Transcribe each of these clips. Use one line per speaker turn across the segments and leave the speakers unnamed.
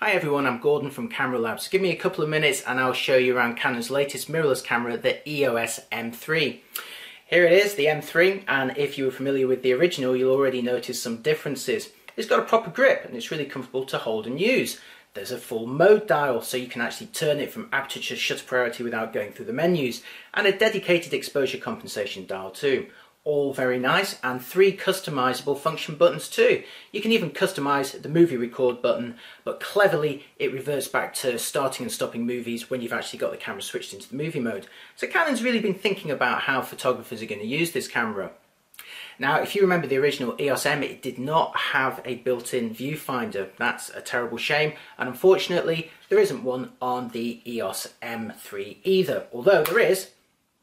Hi everyone, I'm Gordon from Camera Labs. Give me a couple of minutes and I'll show you around Canon's latest mirrorless camera, the EOS M3. Here it is, the M3, and if you were familiar with the original, you'll already notice some differences. It's got a proper grip and it's really comfortable to hold and use. There's a full mode dial, so you can actually turn it from aperture to shutter priority without going through the menus, and a dedicated exposure compensation dial too. All very nice, and 3 customizable function buttons too. You can even customize the movie record button, but cleverly it reverts back to starting and stopping movies when you've actually got the camera switched into the movie mode. So Canon's really been thinking about how photographers are going to use this camera. Now, if you remember the original EOS M, it did not have a built-in viewfinder. That's a terrible shame, and unfortunately there isn't one on the EOS M3 either, although there is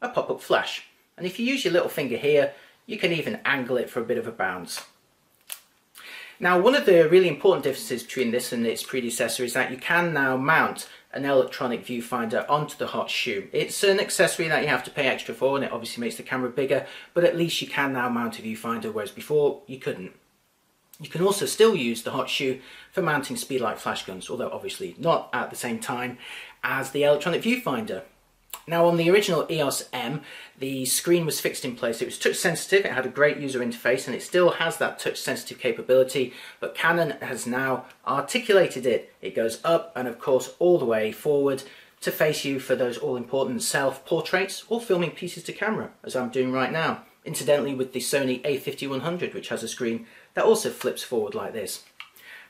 a pop-up flash. And if you use your little finger here, you can even angle it for a bit of a bounce. Now, one of the really important differences between this and its predecessor is that you can now mount an electronic viewfinder onto the hot shoe. It's an accessory that you have to pay extra for, and it obviously makes the camera bigger, but at least you can now mount a viewfinder, whereas before you couldn't. You can also still use the hot shoe for mounting speedlight flash guns, although obviously not at the same time as the electronic viewfinder. Now, on the original EOS M, the screen was fixed in place. It was touch sensitive, it had a great user interface, and it still has that touch sensitive capability, but Canon has now articulated it. It goes up and of course all the way forward to face you for those all important self-portraits or filming pieces to camera, as I'm doing right now. Incidentally, with the Sony A5100, which has a screen that also flips forward like this.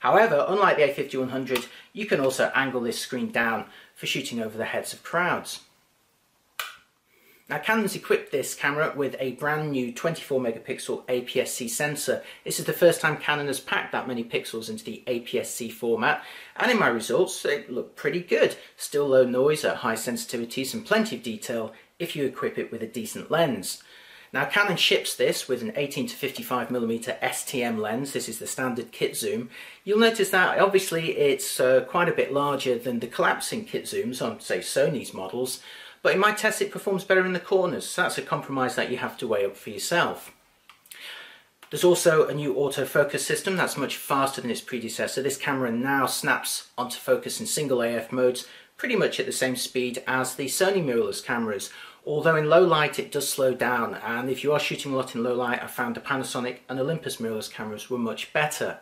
However, unlike the A5100, you can also angle this screen down for shooting over the heads of crowds. Now, Canon's equipped this camera with a brand new 24 megapixel APS-C sensor. This is the first time Canon has packed that many pixels into the APS-C format, and in my results they look pretty good. Still low noise at high sensitivities and plenty of detail if you equip it with a decent lens. Now, Canon ships this with an 18 to 55mm STM lens. This is the standard kit zoom. You'll notice that obviously it's quite a bit larger than the collapsing kit zooms on, say, Sony's models. But in my test it performs better in the corners, so that's a compromise that you have to weigh up for yourself. There's also a new autofocus system that's much faster than its predecessor. This camera now snaps onto focus in single AF modes pretty much at the same speed as the Sony mirrorless cameras, although in low light it does slow down, and if you are shooting a lot in low light, I found the Panasonic and Olympus mirrorless cameras were much better.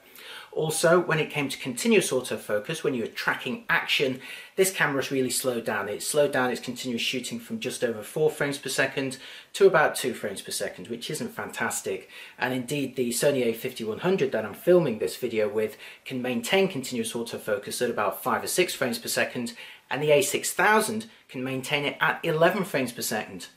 Also, when it came to continuous autofocus, when you were tracking action, this camera's really slowed down. It slowed down its continuous shooting from just over 4 frames per second to about 2 frames per second, which isn't fantastic. And indeed, the Sony A5100 that I'm filming this video with can maintain continuous autofocus at about 5 or 6 frames per second, and the A6000 can maintain it at 11 frames per second.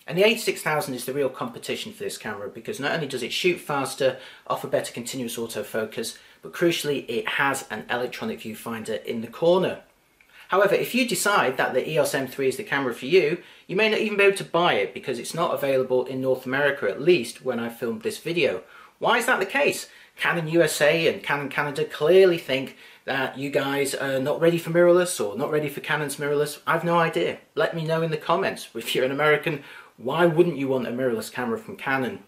And the A6000 is the real competition for this camera, because not only does it shoot faster, offer better continuous autofocus, but crucially it has an electronic viewfinder in the corner. However, if you decide that the EOS M3 is the camera for you, you may not even be able to buy it because it's not available in North America, at least when I filmed this video. Why is that the case? Canon USA and Canon Canada clearly think that you guys are not ready for mirrorless or not ready for Canon's mirrorless. I've no idea. Let me know in the comments. If you're an American, why wouldn't you want a mirrorless camera from Canon?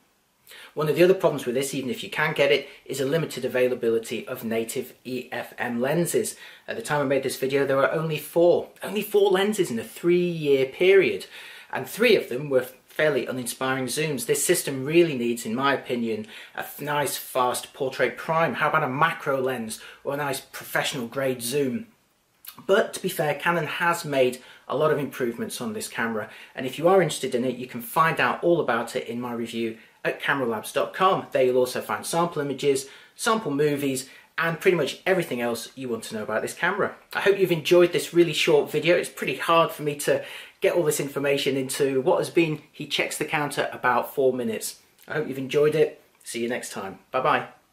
One of the other problems with this, even if you can get it, is a limited availability of native EFM lenses. At the time I made this video, there were only four lenses in a 3-year period, and 3 of them were fairly uninspiring zooms. This system really needs, in my opinion, a nice fast portrait prime. How about a macro lens or a nice professional grade zoom? But to be fair, Canon has made a lot of improvements on this camera, and if you are interested in it, you can find out all about it in my review at cameralabs.com. There you'll also find sample images, sample movies, and pretty much everything else you want to know about this camera. I hope you've enjoyed this really short video. It's pretty hard for me to get all this information into what has been, he checks the counter, about 4 minutes. I hope you've enjoyed it. See you next time. Bye bye.